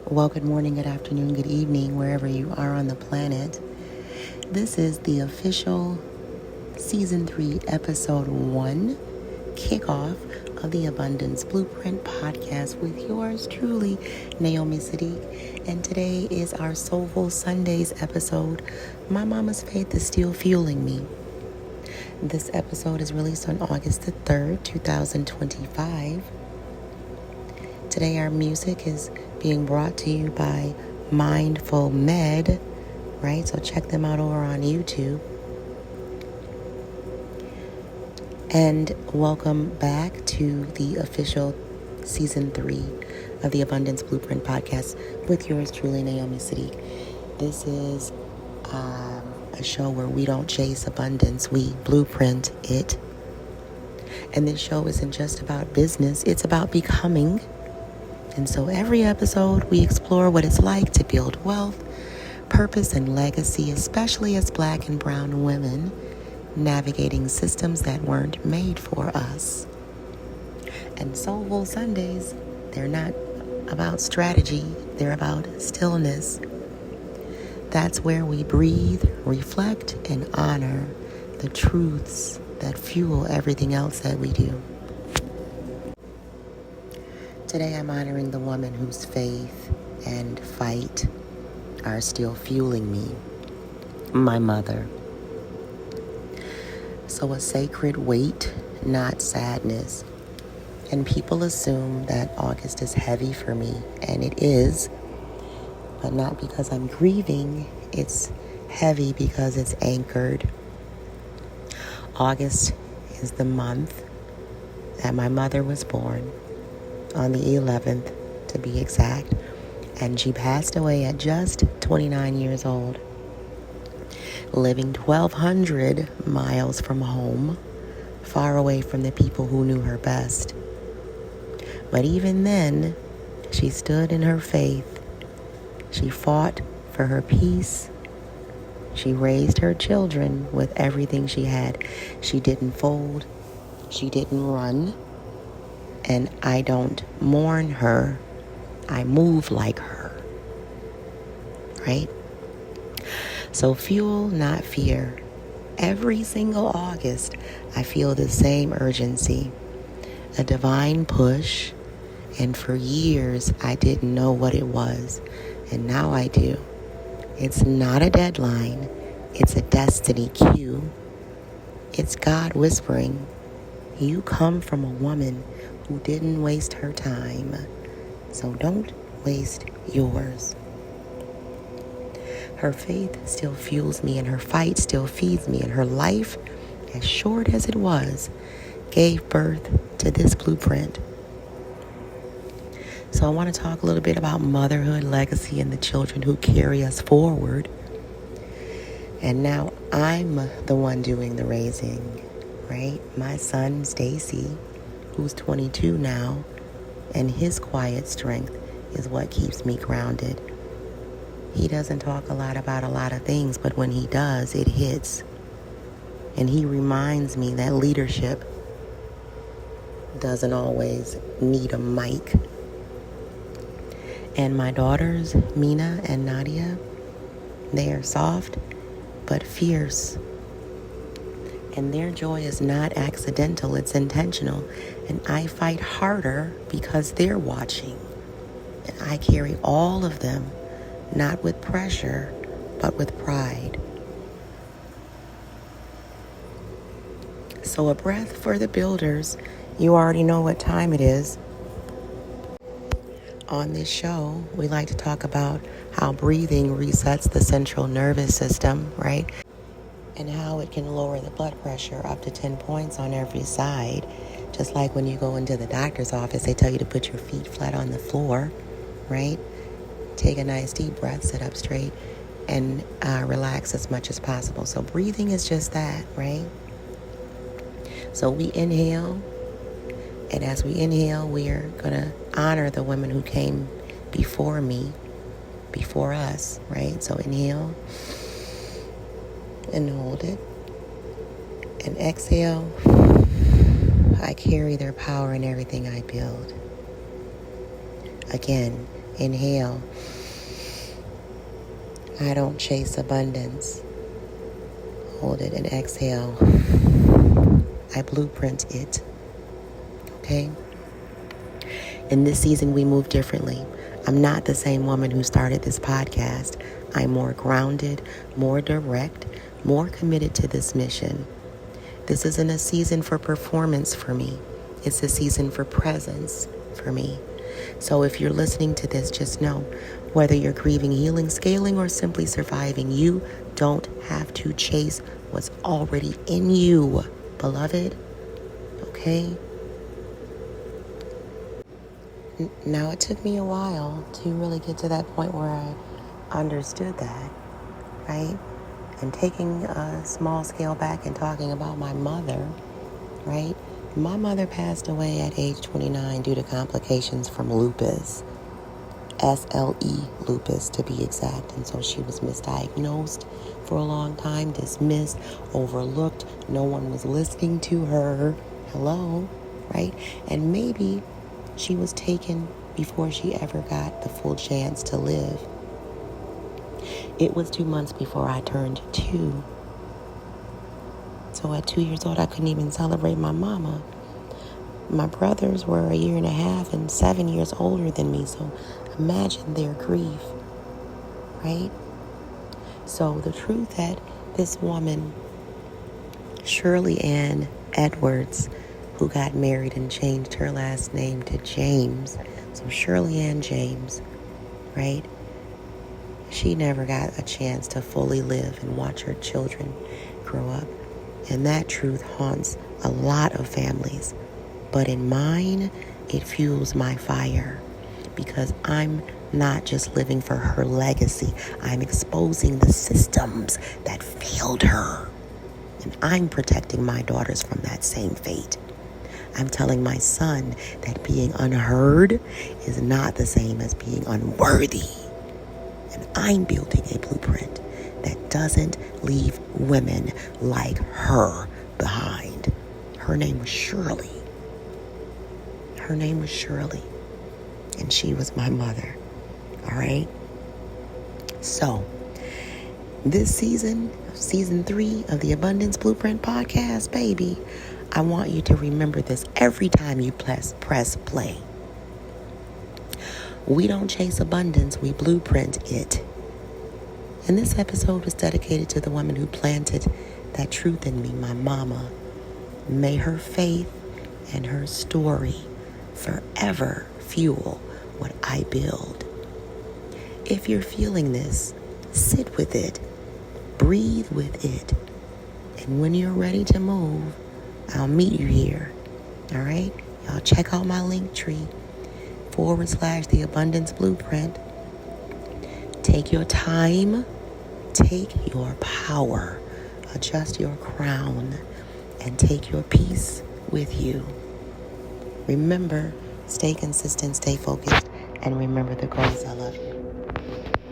Well, good morning, good afternoon, good evening, wherever you are on the planet. This is the official Season 3, Episode 1 kickoff of the Abundance Blueprint podcast with yours truly, Naomi Saadiq. And today is our Soulful Sundays episode, My Mama's Faith is Still Fueling Me. This episode is released on August the 3rd, 2025. Today our music is being brought to you by Mindful Med, right? So check them out over on YouTube. And welcome back to the official Season 3 of the Abundance Blueprint podcast with yours truly, Naomi Saadiq. This is a show where we don't chase abundance, we blueprint it. And this show isn't just about business, it's about becoming. And so every episode, we explore what it's like to build wealth, purpose, and legacy, especially as Black and brown women navigating systems that weren't made for us. And Soulful Sundays, they're not about strategy, they're about stillness. That's where we breathe, reflect, and honor the truths that fuel everything else that we do. Today I'm honoring the woman whose faith and fight are still fueling me, my mother. So a sacred weight, not sadness. And people assume that August is heavy for me, and it is, but not because I'm grieving, it's heavy because it's anchored. August is the month that my mother was born. On the 11th, to be exact, and she passed away at just 29 years old, living 1,200 miles from home, far away from the people who knew her best. But even then, she stood in her faith. She fought for her peace. She raised her children with everything she had. She didn't fold. She didn't run. And I don't mourn her, I move like her, right? So fuel, not fear. Every single August, I feel the same urgency, a divine push, and for years, I didn't know what it was, and now I do. It's not a deadline, it's a destiny cue. It's God whispering, you come from a woman who didn't waste her time, so don't waste yours. Her faith still fuels me, and her fight still feeds me, and her life, as short as it was, gave birth to this blueprint. So I want to talk a little bit about motherhood, legacy, and the children who carry us forward. And now I'm the one doing the raising, right? My son, Stacey, who's 22 now, and his quiet strength is what keeps me grounded. He doesn't talk a lot about a lot of things, but when he does, it hits. And he reminds me that leadership doesn't always need a mic. And my daughters, Minah and Nadia, they are soft but fierce. And their joy is not accidental, it's intentional. And I fight harder because they're watching. And I carry all of them, not with pressure, but with pride. So a breath for the builders. You already know what time it is. On this show, we like to talk about how breathing resets the central nervous system, right? And how it can lower the blood pressure up to 10 points on every side. Just like when you go into the doctor's office, they tell you to put your feet flat on the floor, right? Take a nice deep breath, sit up straight, and relax as much as possible. So breathing is just that, right? So we inhale, and as we inhale, we're going to honor the women who came before me, before us, right? So inhale. And hold it. And exhale. I carry their power in everything I build. Again, Inhale. I don't chase abundance. Hold it and exhale. I blueprint it. Okay? In this season, we move differently. I'm not the same woman who started this podcast. I'm more grounded, more direct, more committed to this mission. This isn't a season for performance for me. It's a season for presence for me. So if you're listening to this, just know, whether you're grieving, healing, scaling, or simply surviving, you don't have to chase what's already in you, beloved. Okay? Now, it took me a while to really get to that point where I understood that, right? And taking a small scale back and talking about my mother, right? My mother passed away at age 29 due to complications from lupus, SLE lupus to be exact. And so she was misdiagnosed for a long time, dismissed, overlooked. No one was listening to her. Hello, right? And maybe she was taken before she ever got the full chance to live. It was 2 months before I turned 2. So at 2 years old, I couldn't even celebrate my mama. My brothers were 1.5 years and 7 years older than me. So imagine their grief, right? So the truth that this woman, Shirley Ann Edwards, who got married and changed her last name to James. So Shirley Ann James, right? She never got a chance to fully live and watch her children grow up. And that truth haunts a lot of families. But in mine, it fuels my fire. Because I'm not just living for her legacy. I'm exposing the systems that failed her. And I'm protecting my daughters from that same fate. I'm telling my son that being unheard is not the same as being unworthy. And I'm building a blueprint that doesn't leave women like her behind. Her name was Shirley. Her name was Shirley. And she was my mother. All right? So, this season 3 of the Abundance Blueprint podcast, baby, I want you to remember this every time you press play. We don't chase abundance, we blueprint it. And this episode was dedicated to the woman who planted that truth in me, my mama. May her faith and her story forever fuel what I build. If you're feeling this, sit with it, breathe with it, and when you're ready to move, I'll meet you here. All right? Y'all check out my link tree /The Abundance Blueprint. Take your time. Take your power. Adjust your crown. And take your peace with you. Remember, stay consistent, stay focused, and remember the goals. I love you.